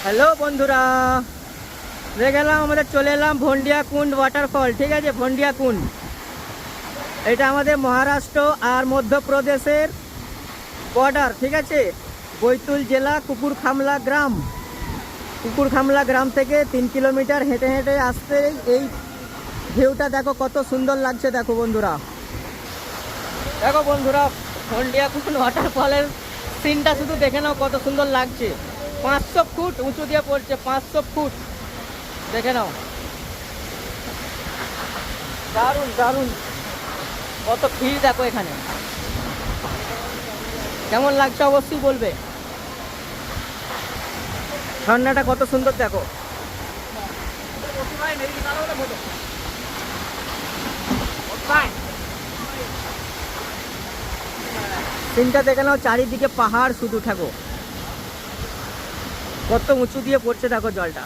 Hello বন্ধুরা, দেখে গেলাম আমাদের চলে এলাম ভন্ডিয়া কুন্ড ওয়াটারফল। ঠিক আছে, ভন্ডিয়া কুন্ড এটা আমাদের মহারাষ্ট্র আর মধ্যপ্রদেশের বর্ডার। ঠিক আছে, বৈতুল জেলা কুকুরখামলা গ্রাম থেকে 3 কিলোমিটার হেঁটে হেঁটে আসতে এই ভিউটা দেখো কত সুন্দর লাগছে। দেখো বন্ধুরা, ভন্ডিয়া কুন্ড ওয়াটারফলের সিনটা শুধু দেখে নাও কত সুন্দর লাগছে। 500 ফুট উঁচু দিয়ে পড়ছে, 500 ফুট। দেখে নাও, দারুণ দারুণ, কত ভিড় দেখো এখানে। কেমন লাগছে অবশ্যই বলবে। ঝর্ণাটা কত সুন্দর দেখো। সিনটা দেখে নাও, চারিদিকে পাহাড় শুধু থাকো, কত উঁচু দিয়ে পড়ছে দেখো জলটা।